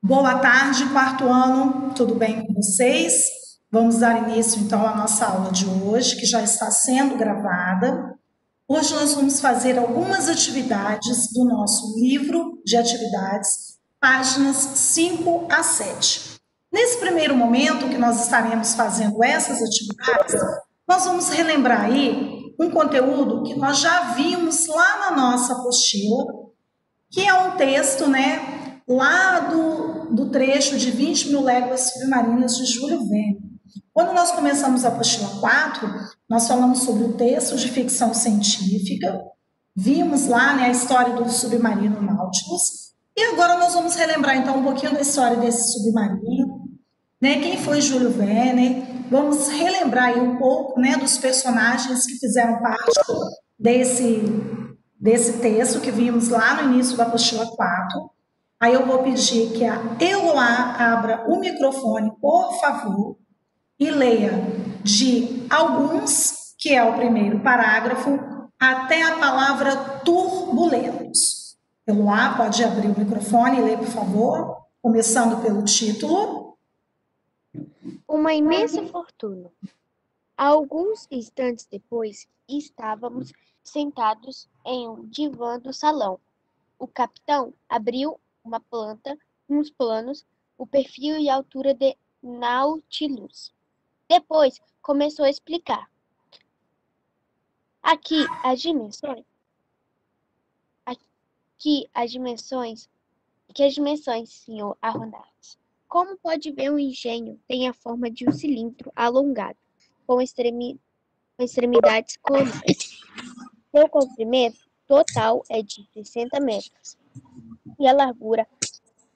Boa tarde, quarto ano, tudo bem com vocês? Vamos dar início então à nossa aula de hoje, que já está sendo gravada. Hoje nós vamos fazer algumas atividades do nosso livro de atividades, páginas 5 a 7. Nesse primeiro momento que nós estaremos fazendo essas atividades, nós vamos relembrar aí um conteúdo que nós já vimos lá na nossa apostila, que é um texto, né, lá do trecho de 20 mil léguas submarinas de Júlio Verne. Quando nós começamos a apostila 4, nós falamos sobre o texto de ficção científica, vimos lá, né, a história do submarino Nautilus, e agora nós vamos relembrar então um pouquinho da história desse submarino, né, quem foi Júlio Verne, vamos relembrar aí um pouco, né, dos personagens que fizeram parte desse texto que vimos lá no início da apostila 4. Aí eu vou pedir que a Eloá abra o microfone, por favor, e leia de alguns, que é o primeiro parágrafo, até a palavra turbulentos. Eloá, pode abrir o microfone e ler, por favor, começando pelo título. Uma imensa fortuna. Alguns instantes depois, estávamos sentados em um divã do salão. O capitão abriu uma planta, uns planos, o perfil e a altura de Nautilus. Depois começou a explicar. Aqui as dimensões, senhor Aronnax. Como pode ver, um engenho tem a forma de um cilindro alongado, com extremidades cônicas. Seu comprimento total é de 60 metros e a largura,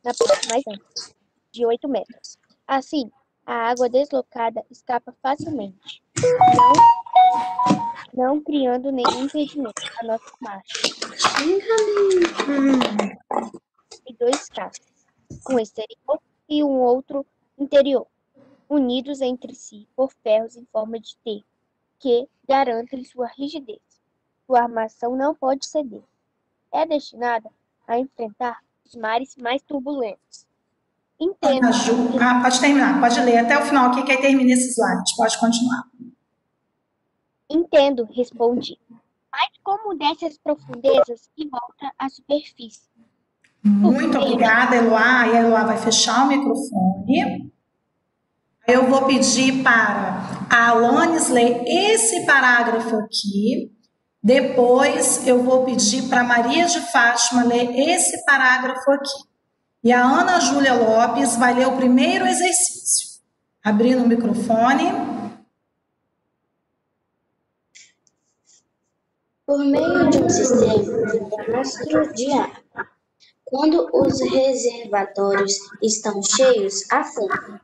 na parte mais ampla, de 8 metros. Assim, a água deslocada escapa facilmente, não criando nenhum impedimento à nossa marcha. E dois cascos, um exterior e um outro interior, unidos entre si por ferros em forma de T, que garantem sua rigidez. Sua armação não pode ceder. É destinada a enfrentar os mares mais turbulentos. Entendo. Pode terminar, pode ler até o final aqui, que aí termina esse slide. Pode continuar. Entendo, respondi. Mas como desce as profundezas e volta à superfície? Muito obrigada, Eloá. E a Eloá vai fechar o microfone. Eu vou pedir para a Alanis ler esse parágrafo aqui. Depois eu vou pedir para a Maria de Fátima ler esse parágrafo aqui. E a Ana Júlia Lopes vai ler o primeiro exercício. Abrindo o microfone. Por meio de um sistema de rastro de água, quando os reservatórios estão cheios, afundam.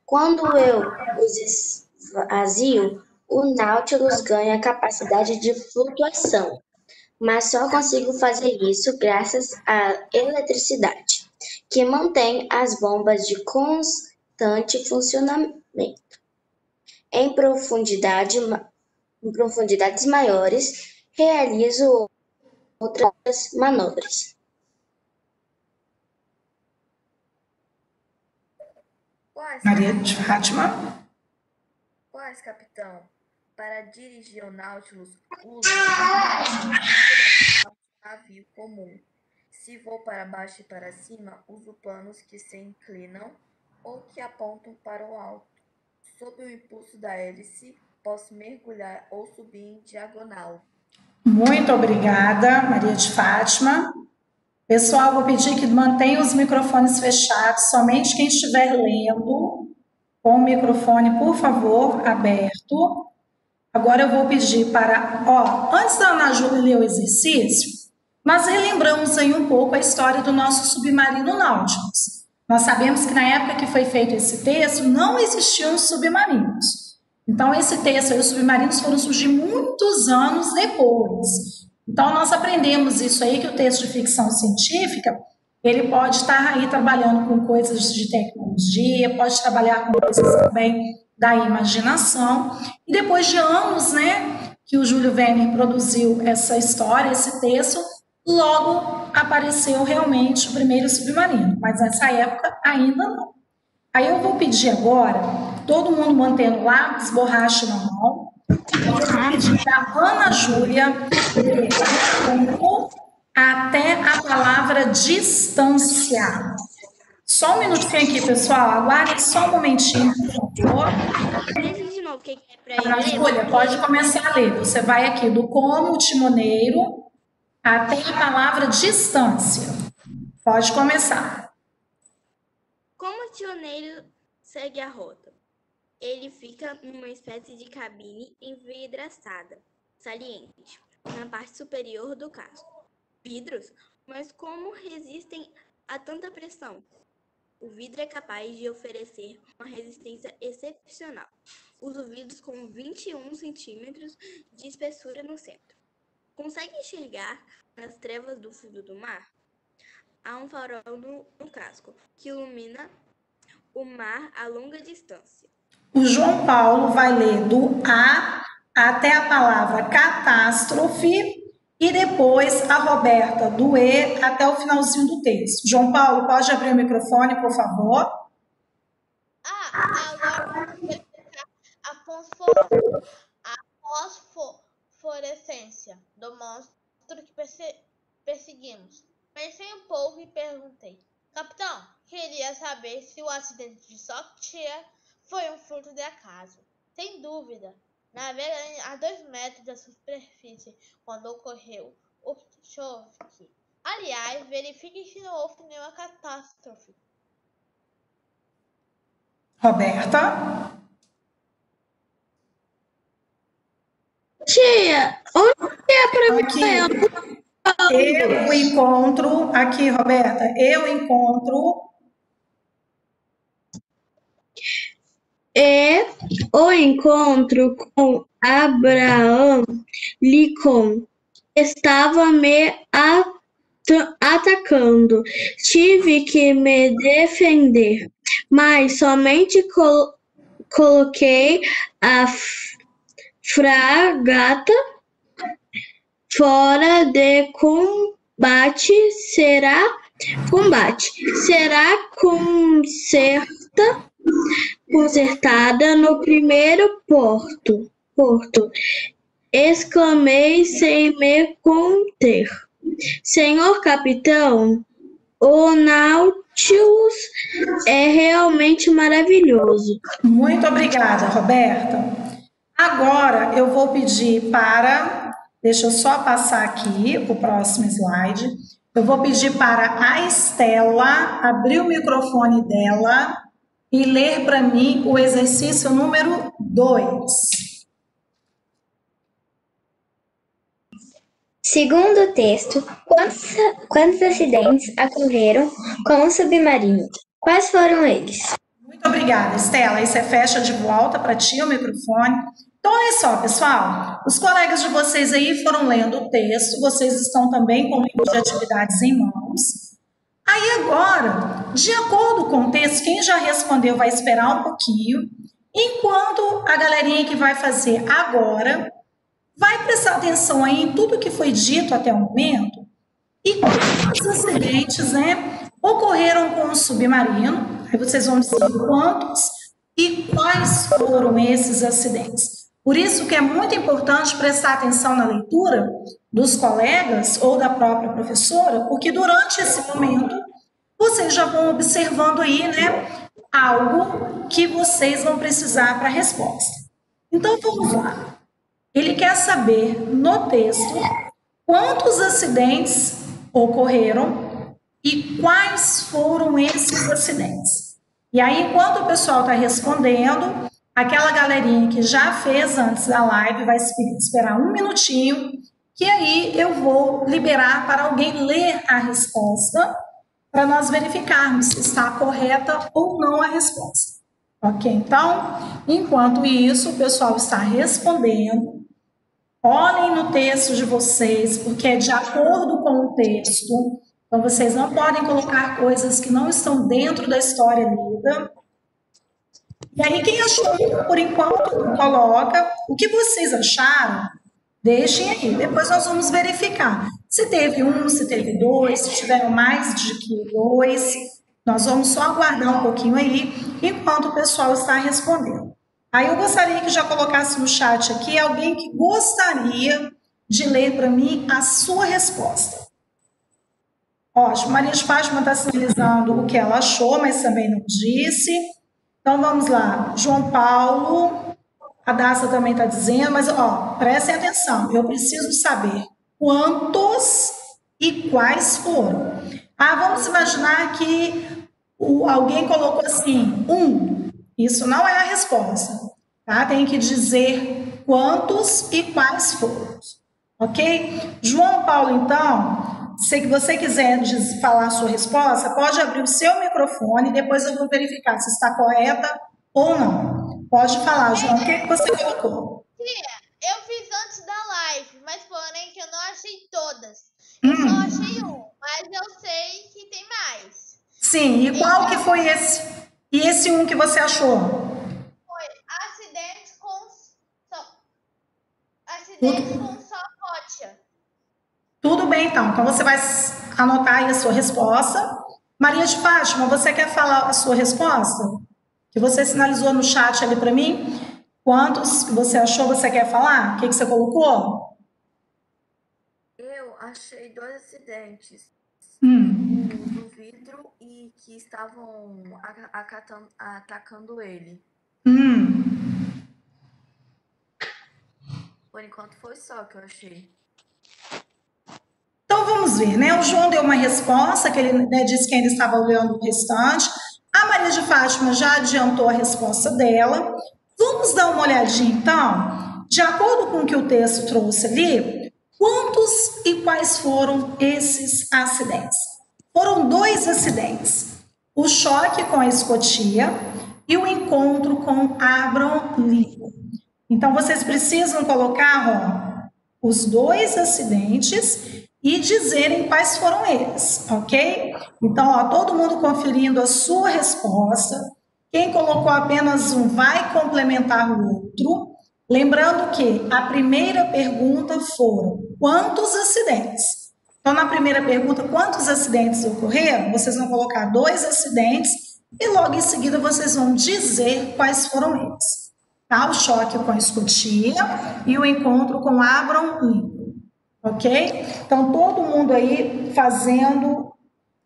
Quando eu os esvazio, o Nautilus ganha capacidade de flutuação, mas só consigo fazer isso graças à eletricidade, que mantém as bombas de constante funcionamento. Em profundidades maiores, realizo outras manobras. Maria de Fátima. Quais, capitão? Para dirigir o Nautilus, uso um navio comum. Se vou para baixo e para cima, uso planos que se inclinam ou que apontam para o alto. Sob o impulso da hélice, posso mergulhar ou subir em diagonal. Muito obrigada, Maria de Fátima. Pessoal, vou pedir que mantenham os microfones fechados, somente quem estiver lendo, com o microfone, por favor, aberto. Agora eu vou pedir para... antes da Ana Júlia ler o exercício, nós relembramos aí um pouco a história do nosso submarino Nautilus. Nós sabemos que na época que foi feito esse texto, não existiam submarinos. Então, esse texto aí, os submarinos foram surgir muitos anos depois. Então, nós aprendemos isso aí, que o texto de ficção científica, ele pode estar aí trabalhando com coisas de tecnologia, pode trabalhar com coisas também da imaginação. E depois de anos, né, que o Júlio Verne produziu essa história, esse texto, logo apareceu realmente o primeiro submarino, mas nessa época ainda não. Aí eu vou pedir agora, todo mundo mantendo lápis, borracha na mão, eu vou pedir para a Ana Júlia ler até a palavra distância. Só um minutinho aqui, pessoal, aguarde só um momentinho, por favor. De novo, quem quer para Ana Júlia, pode começar a ler. Você vai aqui do como timoneiro até a palavra distância. Pode começar. Como o tioneiro segue a rota? Ele fica numa espécie de cabine envidraçada, saliente, na parte superior do casco. Vidros? Mas como resistem a tanta pressão? O vidro é capaz de oferecer uma resistência excepcional. Uso vidros com 21 centímetros de espessura no centro. Consegue enxergar nas trevas do fundo do mar? Há um farol no casco que ilumina o mar a longa distância. O João Paulo vai ler do A até a palavra catástrofe e depois a Roberta do E até o finalzinho do texto. João Paulo, pode abrir o microfone, por favor? Agora a fosforescência do monstro que perseguimos. Pensei um pouco e perguntei: Capitão, queria saber se o acidente de Sockshare foi um fruto de acaso. Sem dúvida, navega a 2 metros da superfície quando ocorreu o choque. Aliás, verifique se não houve nenhuma catástrofe. Roberta? Tia, onde é para Aqui. Eu encontro, aqui, Roberta, eu encontro o encontro com Abraham Lincoln estava me atacando. Tive que me defender, mas somente coloquei a fragata fora de combate. Será consertada no primeiro porto. Exclamei sem me conter. Senhor capitão, o Nautilus é realmente maravilhoso. Muito obrigada, Roberta. Agora eu vou pedir para, deixa eu só passar aqui o próximo slide. Eu vou pedir para a Estela abrir o microfone dela e ler para mim o exercício número 2. Segundo o texto, quantos acidentes ocorreram com o submarino? Quais foram eles? Muito obrigada, Estela. Aí você fecha de volta para ti o microfone. Então, olha só, pessoal. Os colegas de vocês aí foram lendo o texto. Vocês estão também com o livro de atividades em mãos. Aí agora, de acordo com o texto, quem já respondeu vai esperar um pouquinho. Enquanto a galerinha que vai fazer agora vai prestar atenção aí em tudo que foi dito até o momento e quantos acidentes, ocorreram com o submarino. Aí vocês vão dizer quantos e quais foram esses acidentes. Por isso que é muito importante prestar atenção na leitura dos colegas ou da própria professora, porque durante esse momento vocês já vão observando aí, algo que vocês vão precisar para a resposta. Então vamos lá. Ele quer saber no texto quantos acidentes ocorreram e quais foram esses acidentes. E aí, enquanto o pessoal está respondendo, aquela galerinha que já fez antes da live vai esperar um minutinho, que aí eu vou liberar para alguém ler a resposta, para nós verificarmos se está correta ou não a resposta. Ok? Então, enquanto isso, o pessoal está respondendo. Olhem no texto de vocês, porque é de acordo com o texto. Então, vocês não podem colocar coisas que não estão dentro da história lida. E aí, quem achou, por enquanto, coloca o que vocês acharam Deixem aí, depois nós vamos verificar. Se teve um, se teve dois, se tiveram mais de que dois, nós vamos só aguardar um pouquinho aí, enquanto o pessoal está respondendo. Aí eu gostaria que já colocasse no chat aqui alguém que gostaria de ler para mim a sua resposta. Ótimo, Maria de Fátima está sinalizando o que ela achou, mas também não disse. Então vamos lá, João Paulo, a Daça também está dizendo, mas prestem atenção, eu preciso saber quantos e quais foram. Vamos imaginar que alguém colocou assim, isso não é a resposta, tá? Tem que dizer quantos e quais foram, ok? João Paulo, então, se você quiser falar a sua resposta, pode abrir o seu microfone, depois eu vou verificar se está correta ou não. Pode falar, João, o que você colocou? Tia, eu fiz antes da live, mas porém que eu não achei todas. Eu só achei um, mas eu sei que tem mais. Sim, e qual que foi esse? E esse um que você achou? Foi acidentes com só rocha. Tudo bem, então. Então você vai anotar aí a sua resposta. Maria de Fátima, você quer falar a sua resposta? Que você sinalizou no chat ali para mim? Quantos você achou, você quer falar? O que você colocou? Eu achei 2 acidentes. Do vidro e que estavam atacando ele. Por enquanto foi só que eu achei. Então vamos ver, né? O João deu uma resposta, que ele disse que ainda estava olhando o restante. A Maria de Fátima já adiantou a resposta dela. Vamos dar uma olhadinha, então, de acordo com o que o texto trouxe ali, quantos e quais foram esses acidentes? Foram 2 acidentes. O choque com a escotilha e o encontro com Abraham Lincoln. Então, vocês precisam colocar os 2 acidentes e dizerem quais foram eles, ok? Então, todo mundo conferindo a sua resposta. Quem colocou apenas um vai complementar o outro. Lembrando que a primeira pergunta foram quantos acidentes? Então, na primeira pergunta, quantos acidentes ocorreram? Vocês vão colocar 2 acidentes e logo em seguida vocês vão dizer quais foram eles. Tá? O choque com a escotilha e o encontro com Abraham Lincoln. Ok? Então, todo mundo aí fazendo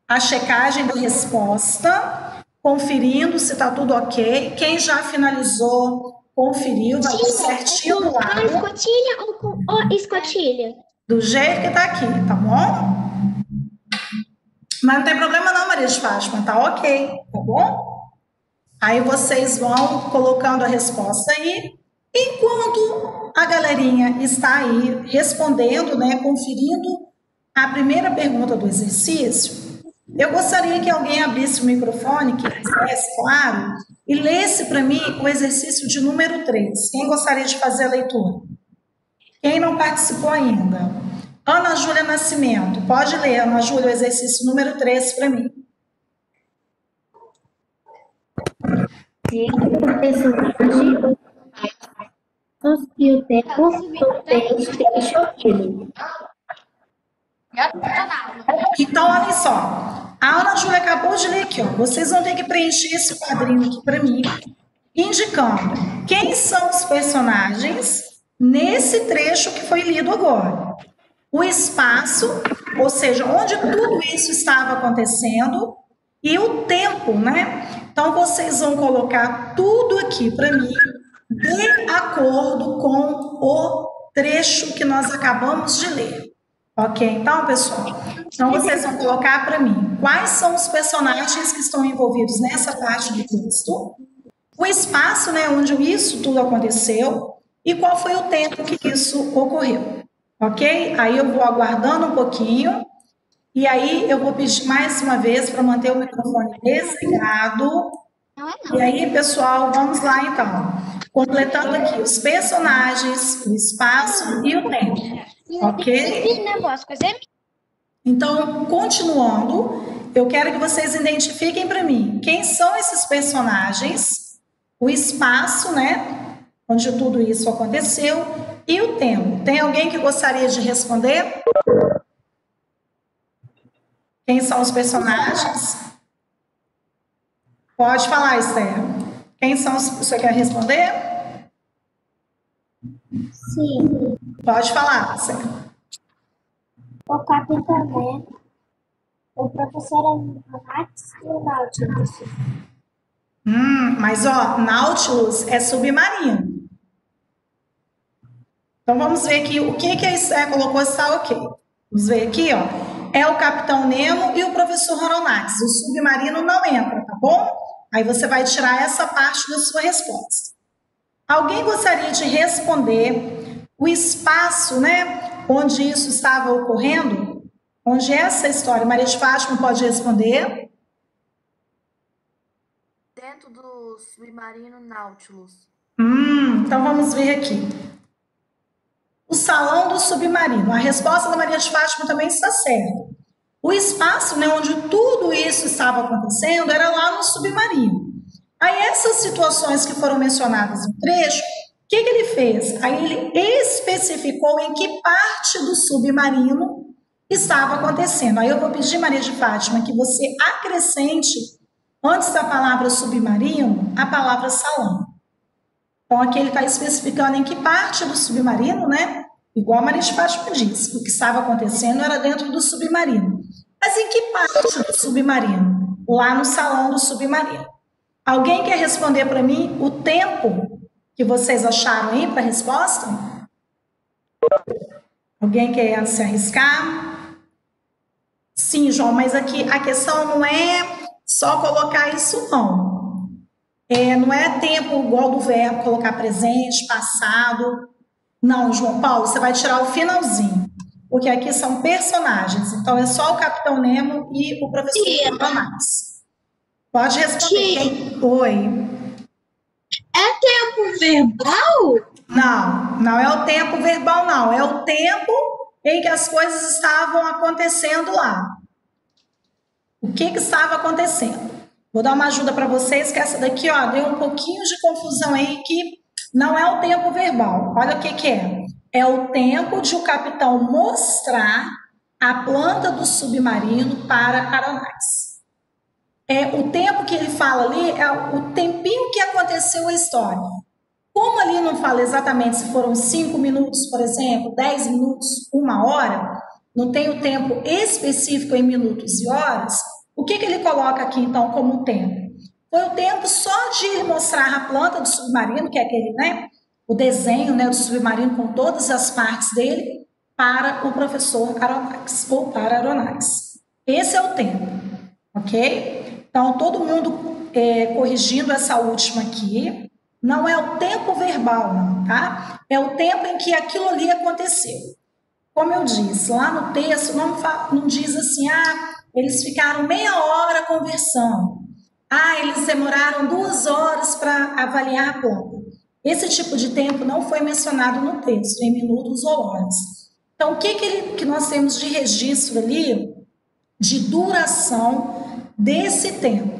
a checagem da resposta, conferindo se está tudo ok. Quem já finalizou, conferiu, vai ter certinho do lado. Com escotilha ou com o escotilha? Do jeito que está aqui, tá bom? Mas não tem problema não, Maria de Fátima, tá ok, tá bom? Aí vocês vão colocando a resposta aí, enquanto a galerinha está aí respondendo, né, conferindo a primeira pergunta do exercício, eu gostaria que alguém abrisse o microfone, que fizesse, claro, e lesse para mim o exercício de número 3. Quem gostaria de fazer a leitura? Quem não participou ainda? Ana Júlia Nascimento, pode ler, Ana Júlia, o exercício número 3 para mim. E o personagem e o tempo do texto enxotido. Então, olha só, a Ana Júlia acabou de ler aqui, ó. Vocês vão ter que preencher esse quadrinho aqui para mim, indicando quem são os personagens nesse trecho que foi lido agora. O espaço, ou seja, onde tudo isso estava acontecendo, e o tempo, né? Então, vocês vão colocar tudo aqui para mim, de acordo com o trecho que nós acabamos de ler. Ok? Então, pessoal, então vocês vão colocar para mim quais são os personagens que estão envolvidos nessa parte do texto, o espaço, né, onde isso tudo aconteceu e qual foi o tempo que isso ocorreu. Ok? Aí eu vou aguardando um pouquinho e aí eu vou pedir mais uma vez para manter o microfone desligado. E aí, pessoal, vamos lá então. Completando aqui os personagens, o espaço e o tempo. Ok? Então, continuando, eu quero que vocês identifiquem para mim quem são esses personagens, o espaço, né, onde tudo isso aconteceu, e o tempo. Tem alguém que gostaria de responder? Quem são os personagens? Pode falar, Esther. Quem são os... Você quer responder? Sim, Pode falar, Esther. o Capitão Nemo, o professor Max e o Nautilus. Mas, ó, Nautilus é submarino. Então, vamos ver aqui o que a Esther colocou está ok. Vamos ver aqui, ó. É o Capitão Nemo e o professor Aronnax. O submarino não entra, tá bom? Aí você vai tirar essa parte da sua resposta. Alguém gostaria de responder o espaço, né, onde isso estava ocorrendo? Onde essa história? Maria de Fátima pode responder. Dentro do submarino Nautilus. Então vamos ver aqui. O salão do submarino. A resposta da Maria de Fátima também está certa. O espaço, né, onde tudo isso estava acontecendo era lá no submarino. Aí essas situações que foram mencionadas no trecho, o que ele fez? Aí ele especificou em que parte do submarino estava acontecendo. Aí eu vou pedir, Maria de Fátima, que você acrescente, antes da palavra submarino, a palavra salão. Então aqui ele está especificando em que parte do submarino, né? Igual a Maria de Fátima disse, o que estava acontecendo era dentro do submarino. Mas em que parte do submarino? Lá no salão do submarino. Alguém quer responder para mim o tempo que vocês acharam aí para a resposta? Alguém quer se arriscar? Sim, João, mas aqui a questão não é só colocar isso, não. Não é tempo igual do verbo, colocar presente, passado. Não, João Paulo, você vai tirar o finalzinho. Porque aqui são personagens. Então, é só o Capitão Nemo e o professor Aronnax. Pode responder. Oi. É tempo verbal? Não, não é o tempo verbal, não. É o tempo em que as coisas estavam acontecendo lá. O que estava acontecendo? Vou dar uma ajuda para vocês, que essa daqui, ó, deu um pouquinho de confusão aí, que não é o tempo verbal. Olha o que é. É o tempo de o capitão mostrar a planta do submarino para Aronnax. O tempo que ele fala ali é o tempinho que aconteceu a história. Como ali não fala exatamente se foram 5 minutos, por exemplo, 10 minutos, 1 hora, não tem o tempo específico em minutos e horas, o que ele coloca aqui, então, como tempo? Foi o tempo só de ele mostrar a planta do submarino, que é aquele, né, o desenho, né, do submarino com todas as partes dele, para o professor Aronnax, ou para Aronnax. Esse é o tempo, ok? Então, todo mundo corrigindo essa última aqui, não é o tempo verbal, não, tá? É o tempo em que aquilo ali aconteceu. Como eu disse, lá no texto não diz assim, eles ficaram meia hora conversando. Eles demoraram 2 horas para avaliar a planta. Esse tipo de tempo não foi mencionado no texto, em minutos ou horas. Então, o que nós temos de registro ali, de duração desse tempo?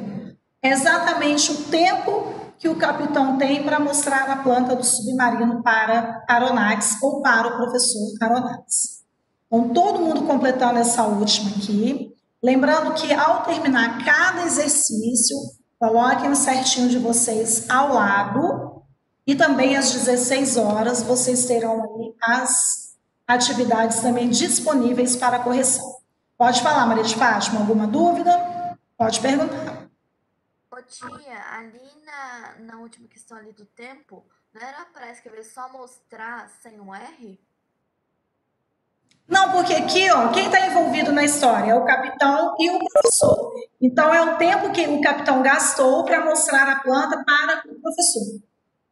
É exatamente o tempo que o capitão tem para mostrar a planta do submarino para Aronnax ou para o professor Aronnax. Então, todo mundo completando essa última aqui. Lembrando que, ao terminar cada exercício, coloquem o certinho de vocês ao lado e também às 16 horas vocês terão aí as atividades também disponíveis para correção. Pode falar, Maria de Fátima, alguma dúvida? Pode perguntar. Tia, ali na última questão ali do tempo, não era para escrever só mostrar sem um R? Não, porque aqui, ó, quem está envolvido na história é o capitão e o professor. Então, é o tempo que o capitão gastou para mostrar a planta para o professor.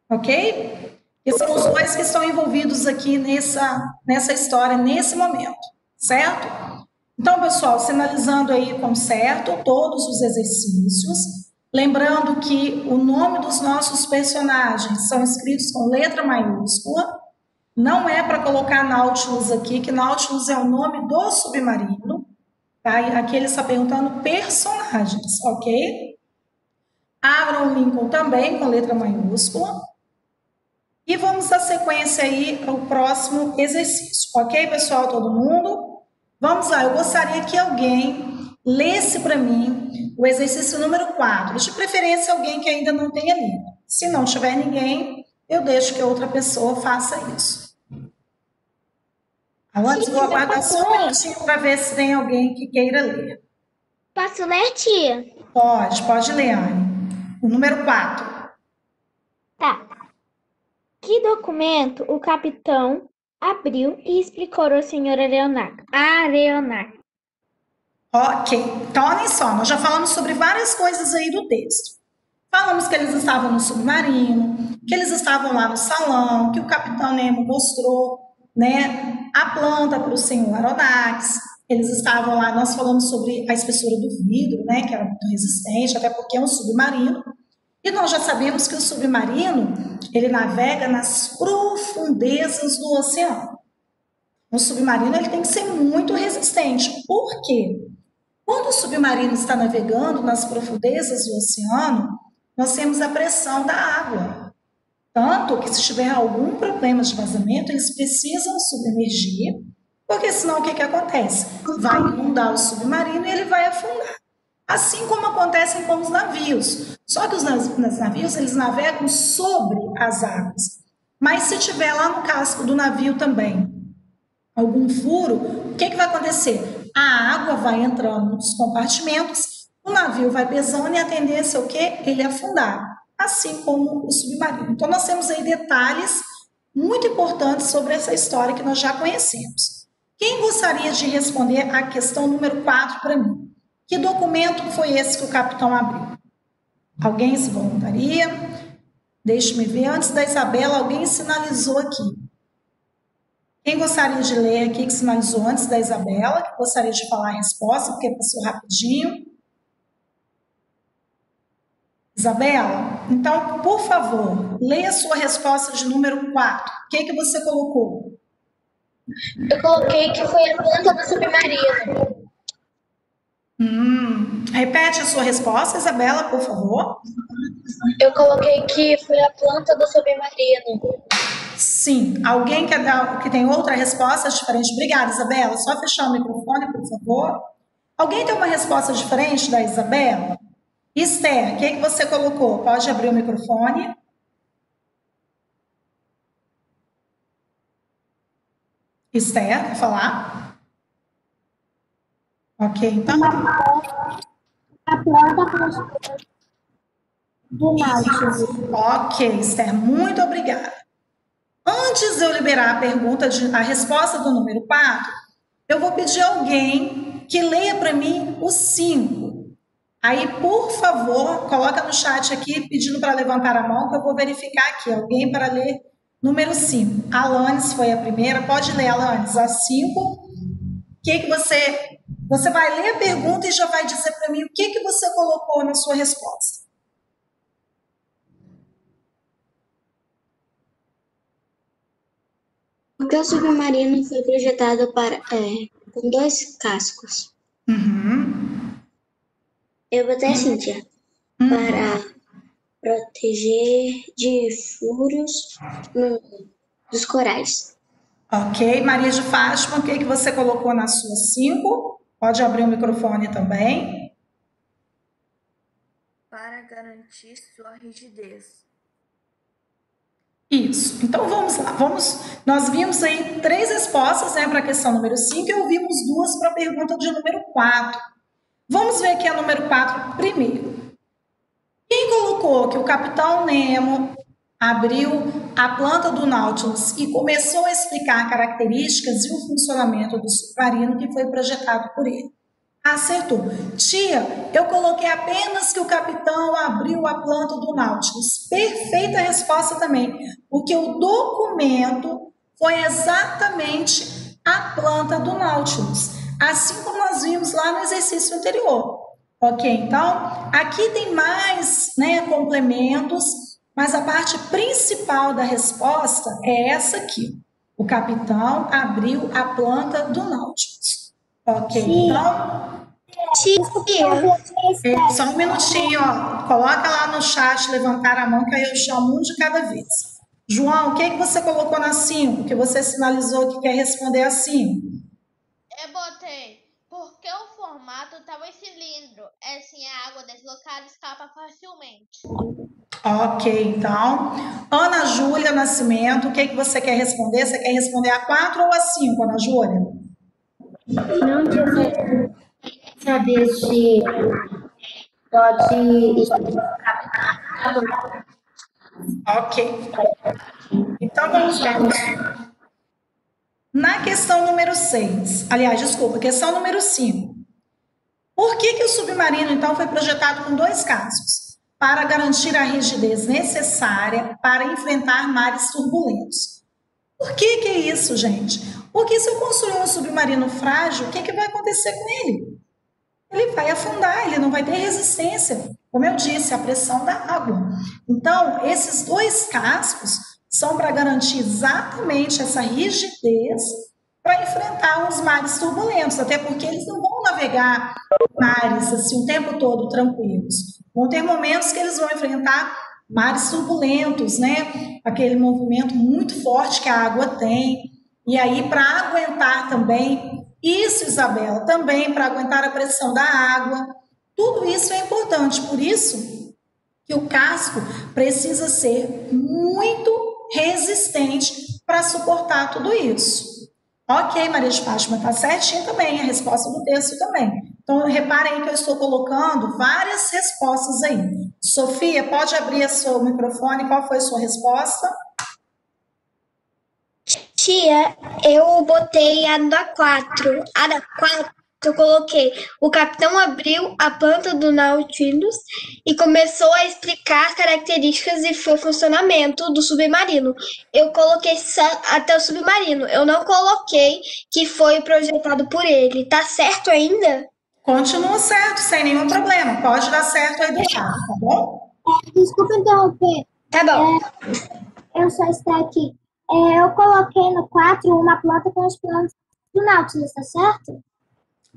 Ok? E são os dois que estão envolvidos aqui nessa história, nesse momento. Certo? Então, pessoal, sinalizando aí como certo todos os exercícios. Lembrando que o nome dos nossos personagens são escritos com letra maiúscula. Não é para colocar Nautilus aqui, que Nautilus é o nome do submarino. Tá? Aqui ele está perguntando personagens, ok? Abraham Lincoln também com letra maiúscula. E vamos dar sequência aí ao próximo exercício. Ok, pessoal, todo mundo? Vamos lá, eu gostaria que alguém lesse para mim o exercício número 4. De preferência, alguém que ainda não tenha lido. Se não tiver ninguém, eu deixo que outra pessoa faça isso. Antes, vou aguardar só um minutinho para ver se tem alguém que queira ler. Posso ler, tia? Pode ler, Anne. O número 4. Tá. Que documento o capitão abriu e explicou ao senhor Areonaga? Ok, então olhem só, nós já falamos sobre várias coisas aí do texto. Falamos que eles estavam no submarino, que eles estavam lá no salão, que o capitão Nemo mostrou, né, a planta para o senhor Aronnax. Eles estavam lá, nós falamos sobre a espessura do vidro, né, que era muito resistente, até porque é um submarino. E nós já sabemos que o submarino, ele navega nas profundezas do oceano. O submarino ele tem que ser muito resistente. Por quê? Quando o submarino está navegando nas profundezas do oceano, nós temos a pressão da água. Tanto que se tiver algum problema de vazamento, eles precisam submergir, porque senão o que acontece? Vai inundar o submarino e ele vai afundar. Assim como acontece com os navios. Só que os navios, eles navegam sobre as águas. Mas se tiver lá no casco do navio também algum furo, o que vai acontecer? A água vai entrando nos compartimentos, o navio vai pesando e a tendência é o quê? Ele afundar, assim como o submarino. Então, nós temos aí detalhes muito importantes sobre essa história que nós já conhecemos. Quem gostaria de responder a questão número 4 para mim? Que documento foi esse que o capitão abriu? Alguém se voluntaria? Deixe-me ver. Antes da Isabela, alguém sinalizou aqui. Quem gostaria de ler aqui, que sinalizou antes da Isabela, que gostaria de falar a resposta, porque passou rapidinho. Isabela, então, por favor, leia a sua resposta de número 4. O que você colocou? Eu coloquei que foi a planta do submarino. Repete a sua resposta, Isabela, por favor. Eu coloquei que foi a planta do submarino. Sim. Alguém que tem outra resposta diferente? Obrigada, Isabela. Só fechar o microfone, por favor. Alguém tem uma resposta diferente da Isabela? Esther, o que você colocou? Pode abrir o microfone. Esther, quer falar? Ok, então. A planta do Nautilus. Ok, Esther, muito obrigada. Antes de eu liberar a resposta do número 4, eu vou pedir a alguém que leia para mim o 5. Aí, por favor, coloca no chat aqui, pedindo para levantar a mão, que eu vou verificar aqui. Alguém para ler número 5. A Alanis foi a primeira. Pode ler, Alanis, a 5. O que você vai ler a pergunta e já vai dizer para mim o que você colocou na sua resposta. Porque o submarino foi projetado com 2 cascos. Eu botei assim, tia. Para proteger de furos dos corais. Ok. Maria de Fátima, o que você colocou na sua 5? Pode abrir o microfone também. Para garantir sua rigidez. Isso. Então, vamos lá. Nós vimos aí 3 respostas, né, para a questão número 5 e ouvimos 2 para a pergunta de número 4. Vamos ver aqui a número 4 primeiro. Quem colocou que o capitão Nemo abriu a planta do Nautilus e começou a explicar características e o funcionamento do submarino que foi projetado por ele? Acertou. Tia, eu coloquei apenas que o capitão abriu a planta do Nautilus. Perfeita resposta também, porque o documento foi exatamente a planta do Nautilus, assim como nós vimos lá no exercício anterior. Ok, então, aqui tem mais, né, complementos, mas a parte principal da resposta é essa aqui. O capitão abriu a planta do Nautilus. Ok, então... Só um minutinho, ó. Coloca lá no chat, levantar a mão, que aí eu chamo um de cada vez. João, o que você colocou na 5? Que você sinalizou que quer responder a 5? Eu botei, porque o formato estava em cilindro. Assim, a água deslocada escapa facilmente. Ok, então. Ana Júlia Nascimento, o que você quer responder? Você quer responder a 4 ou a 5, Ana Júlia? Não tinha saber se pode Ok. Então vamos lá. Na questão número 6, aliás, desculpa, questão número 5. Por que o submarino, então, foi projetado com 2 cascos? Para garantir a rigidez necessária para enfrentar mares turbulentos. Por que é isso, gente? Porque se eu construir um submarino frágil, o que vai acontecer com ele? Ele vai afundar, ele não vai ter resistência, como eu disse, à pressão da água. Então, esses 2 cascos são para garantir exatamente essa rigidez para enfrentar os mares turbulentos, até porque eles não vão navegar mares assim o tempo todo tranquilos. Vão ter momentos que eles vão enfrentar mares turbulentos, né? Aquele movimento muito forte que a água tem. E aí, para aguentar também, isso, Isabela, também para aguentar a pressão da água, tudo isso é importante. Por isso que o casco precisa ser muito resistente para suportar tudo isso. Ok, Maria de Fátima, está certinho também, a resposta do texto também. Então, reparem que eu estou colocando várias respostas aí. Sofia, pode abrir o seu microfone, qual foi a sua resposta? Tia, eu botei a da 4. A da 4 eu coloquei. O capitão abriu a planta do Nautilus e começou a explicar as características e o funcionamento do submarino. Eu coloquei só até o submarino. Eu não coloquei que foi projetado por ele. Tá certo ainda? Continua certo, sem nenhum problema. Pode dar certo aí do lado, tá bom? Desculpa interromper. Tá bom. Eu só estou aqui. Eu coloquei no 4 uma planta com as plantas do Nautilus, tá certo?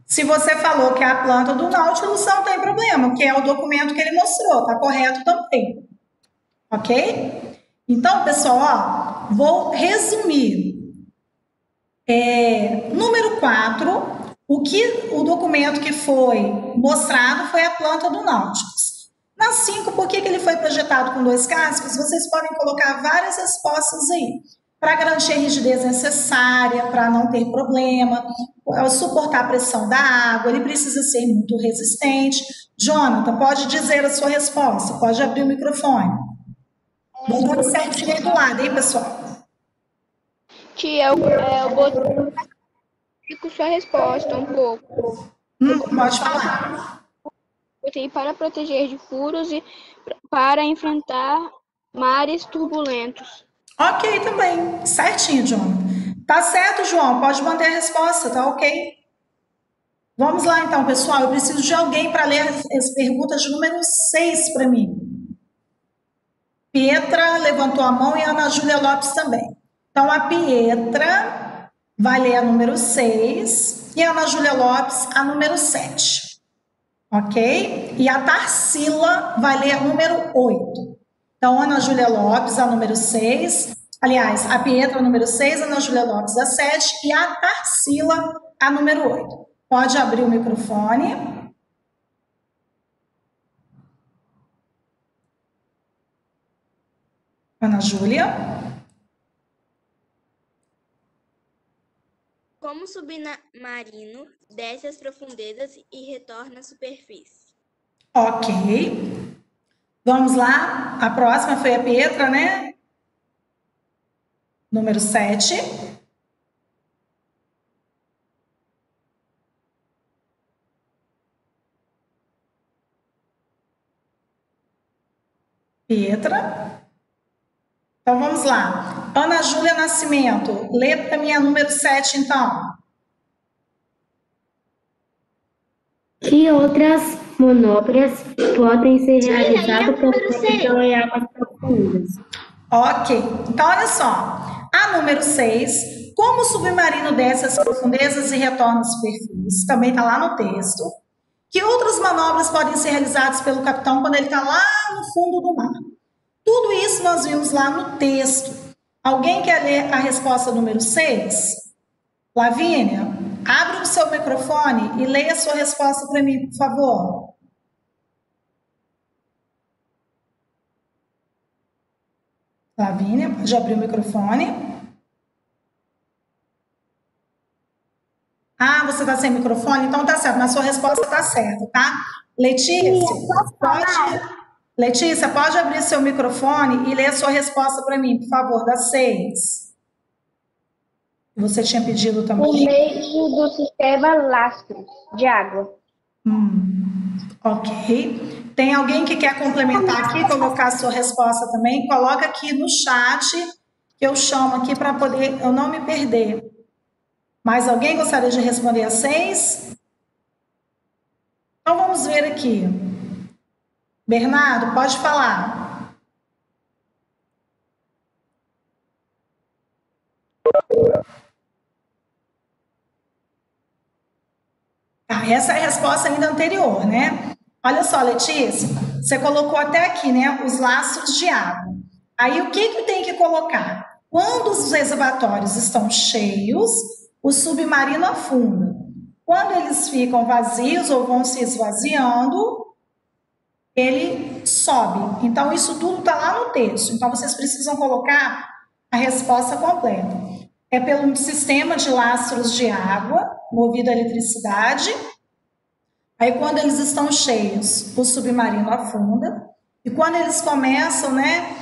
Se você falou que é a planta do Nautilus, não tem problema, que é o documento que ele mostrou, tá correto também. Ok? Então, pessoal, ó, vou resumir. Número 4, o documento que foi mostrado foi a planta do Nautilus. Na 5, por que ele foi projetado com 2 cascos? Vocês podem colocar várias respostas aí. Para garantir a rigidez necessária, para não ter problema, suportar a pressão da água, ele precisa ser muito resistente. Jonathan, pode dizer a sua resposta, pode abrir o microfone. Botando certinho aí do lado, hein, pessoal? Tia, eu botei com sua resposta um pouco. Pode falar. Botei para proteger de furos e para enfrentar mares turbulentos. Ok, também. Certinho, João. Tá certo, João. Pode manter a resposta, tá ok? Vamos lá, então, pessoal. Eu preciso de alguém para ler as perguntas de número 6 para mim. Pietra levantou a mão e a Ana Júlia Lopes também. Então, a Pietra vai ler a número 6 e a Ana Júlia Lopes a número 7. Ok? E a Tarsila vai ler a número 8. Então, Ana Júlia Lopes, a número 6. Aliás, a Pietra, a número 6, a Ana Júlia Lopes, a 7. E a Tarsila, a número 8. Pode abrir o microfone. Ana Júlia. Como o submarino desce as profundezas e retorna à superfície? Ok. Vamos lá. A próxima foi a Pietra, né? Número 7. Pietra. Então, vamos lá. Ana Júlia Nascimento, lê para mim a número 7, então. Que outras manobras podem ser realizadas por proteção em águas profundas? Ok. Então, olha só. A número 6, como o submarino desce às profundezas e retorna à superfície, também está lá no texto. Que outras manobras podem ser realizadas pelo capitão quando ele está lá no fundo do mar? Tudo isso nós vimos lá no texto. Alguém quer ler a resposta número 6? Lavínia, abre o seu microfone e leia a sua resposta para mim, por favor. Lavínia, pode abrir o microfone. Ah, você está sem microfone? Então tá certo, mas sua resposta está certa, tá? Letícia, pode abrir seu microfone e ler a sua resposta para mim, por favor, da 6. Você tinha pedido também. Por meio do sistema lastros de água. Ok. Tem alguém que quer complementar aqui, colocar a sua resposta também? Coloca aqui no chat, que eu chamo aqui para poder eu não me perder. Mais alguém gostaria de responder a 6? Então vamos ver aqui. Bernardo, pode falar. Essa é a resposta ainda anterior, né? Olha só, Letícia, você colocou até aqui, né, os lastros de água. Aí o que tem que colocar? Quando os reservatórios estão cheios, o submarino afunda. Quando eles ficam vazios ou vão se esvaziando, ele sobe. Então, isso tudo está lá no texto. Então, vocês precisam colocar a resposta completa. É pelo sistema de lastros de água, movido a eletricidade. Aí, quando eles estão cheios, o submarino afunda. E quando eles começam, né,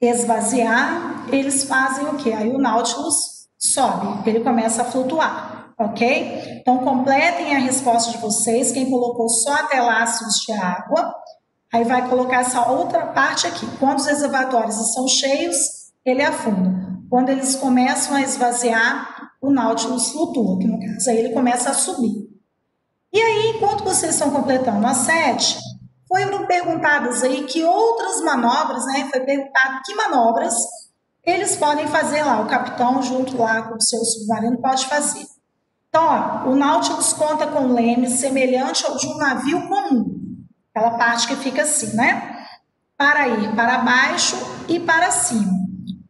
esvaziar, eles fazem o quê? Aí o Nautilus sobe, ele começa a flutuar, ok? Então, completem a resposta de vocês, quem colocou só até lastros de água, aí vai colocar essa outra parte aqui. Quando os reservatórios estão cheios, ele afunda. Quando eles começam a esvaziar, o Nautilus flutua, que no caso aí ele começa a subir. E aí, enquanto vocês estão completando a 7, foram perguntadas aí que outras manobras, né? Foi perguntado que manobras eles podem fazer lá, o capitão junto lá com o seu submarino pode fazer. Então, ó, o Nautilus conta com um leme semelhante ao de um navio comum, aquela parte que fica assim, né? Para ir para baixo e para cima.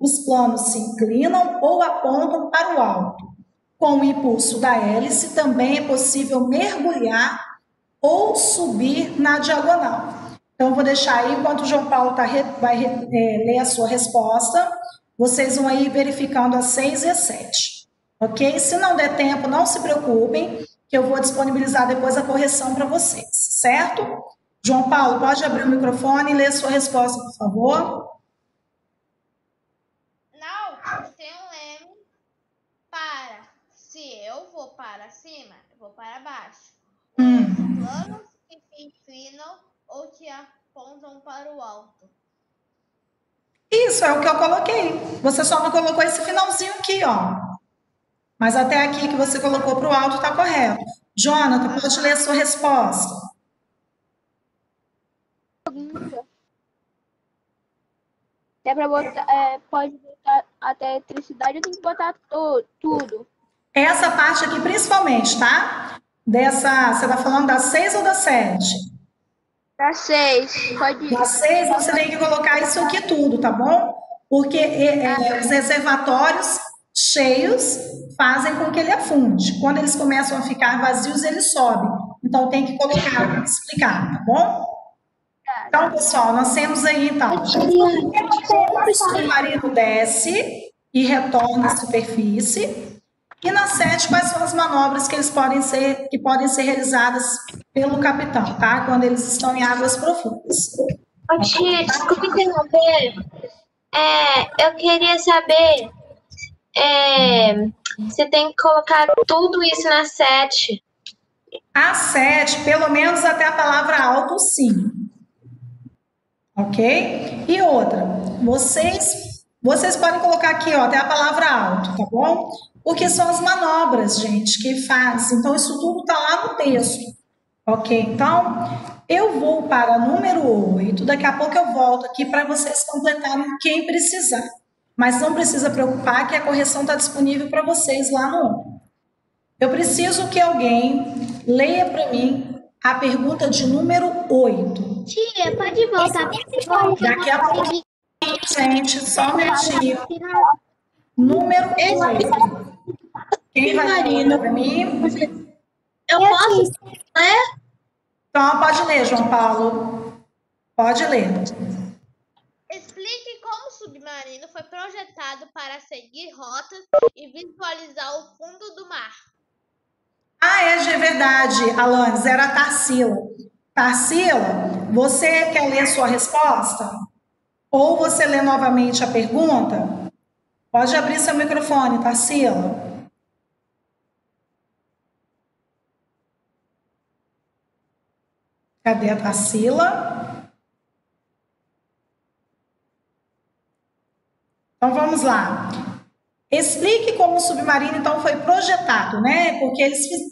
Os planos se inclinam ou apontam para o alto. Com o impulso da hélice, também é possível mergulhar ou subir na diagonal. Então, eu vou deixar aí, enquanto o João Paulo vai ler a sua resposta, vocês vão aí verificando as 6 e as 7. Ok? Se não der tempo, não se preocupem, que eu vou disponibilizar depois a correção para vocês, certo? João Paulo, pode abrir o microfone e ler a sua resposta, por favor. Não, tem um leme para. Se eu vou para cima, eu vou para baixo. Os planos que se inclinam ou que apontam para o alto. Isso é o que eu coloquei. Você só não colocou esse finalzinho aqui, ó. Mas até aqui que você colocou para o alto está correto. Jonathan, pode ler a sua resposta. É para botar, pode botar até eletricidade, eu tenho que botar tudo. Essa parte aqui principalmente, tá? Dessa, você está falando da 6 ou da 7? Da 6, pode ir. Da 6 você tem que colocar isso aqui tudo, tá bom? Porque os reservatórios cheios fazem com que ele afunde. Quando eles começam a ficar vazios, ele sobe. Então tem que colocar, explicar, tá bom? Então, pessoal, nós temos aí, então, o submarino desce e retorna à superfície. E na 7, quais são as manobras que podem ser realizadas pelo capitão, tá? Quando eles estão em águas profundas. Ô, tia, desculpa interromper. Eu queria saber, você tem que colocar tudo isso na 7. A 7, pelo menos até a palavra alto, sim. Ok? E outra, vocês podem colocar aqui, ó, até a palavra alto, tá bom? Porque são as manobras, gente, que faz. Então, isso tudo tá lá no texto. Ok? Então, eu vou para a número 8. Daqui a pouco eu volto aqui para vocês completarem quem precisar. Mas não precisa preocupar que a correção está disponível para vocês lá no. Eu preciso que alguém leia para mim a pergunta de número 8. Tia, pode voltar. Daqui a pouquinho minutinho, gente, só um minutinho. Número 8. Quem vai ler para mim? Eu posso ler? Então, pode ler, João Paulo. Pode ler. Explique como o submarino foi projetado para seguir rotas e visualizar o fundo do mar. Ah, é verdade, Alanes, era a Tarsila. Tarsila, você quer ler a sua resposta? Ou você lê novamente a pergunta? Pode abrir seu microfone, Tarsila. Cadê a Tarsila? Então vamos lá. Explique como o submarino então foi projetado, né? Porque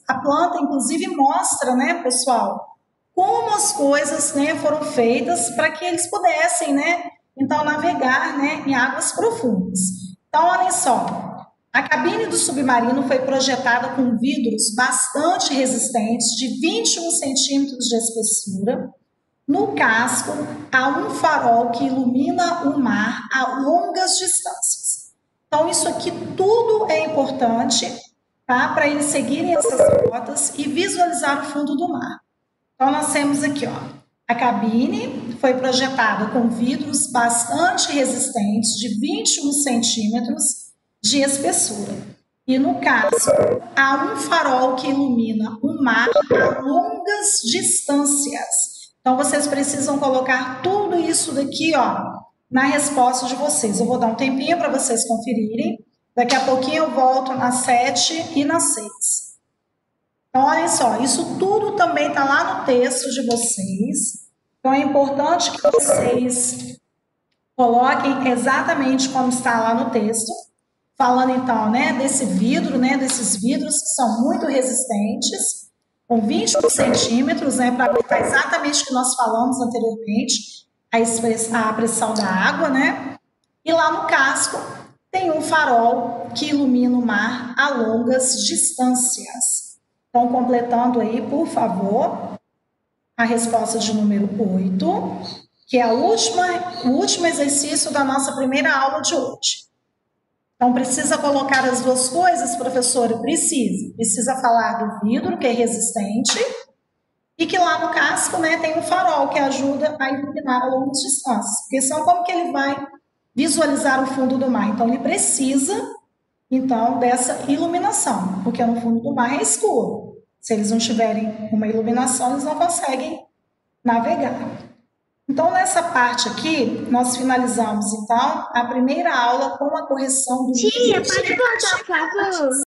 a planta inclusive mostra, né, pessoal, como as coisas, né, foram feitas para que eles pudessem, né, então navegar, né, em águas profundas. Então olhem só. A cabine do submarino foi projetada com vidros bastante resistentes, de 21 centímetros de espessura. No casco, há um farol que ilumina o mar a longas distâncias. Então, isso aqui tudo é importante, tá? Para eles seguirem essas rotas e visualizar o fundo do mar. Então, nós temos aqui, ó, a cabine foi projetada com vidros bastante resistentes, de 21 centímetros de espessura. E no caso, há um farol que ilumina o mar a longas distâncias. Então, vocês precisam colocar tudo isso daqui, ó, na resposta de vocês. Eu vou dar um tempinho para vocês conferirem. Daqui a pouquinho eu volto na 7 e na 6. Então, olhem só, isso tudo também está lá no texto de vocês. Então, é importante que vocês coloquem exatamente como está lá no texto. Falando então, né, desse vidro, né, desses vidros que são muito resistentes, com 21 centímetros, né, para aguentar exatamente o que nós falamos anteriormente, a pressão da água, né? E lá no casco tem um farol que ilumina o mar a longas distâncias. Então, completando aí, por favor, a resposta de número 8, que é o último exercício da nossa primeira aula de hoje. Então, precisa colocar as duas coisas, professora? Precisa falar do vidro, que é resistente, e que lá no casco, né, tem um farol que ajuda a iluminar a longas distâncias. Porque senão, como que ele vai visualizar o fundo do mar? Então, ele precisa, então, dessa iluminação, porque no fundo do mar é escuro. Se eles não tiverem uma iluminação, eles não conseguem navegar. Então, nessa parte aqui, nós finalizamos, então, a primeira aula com a correção do... Tia, pode voltar, por favor?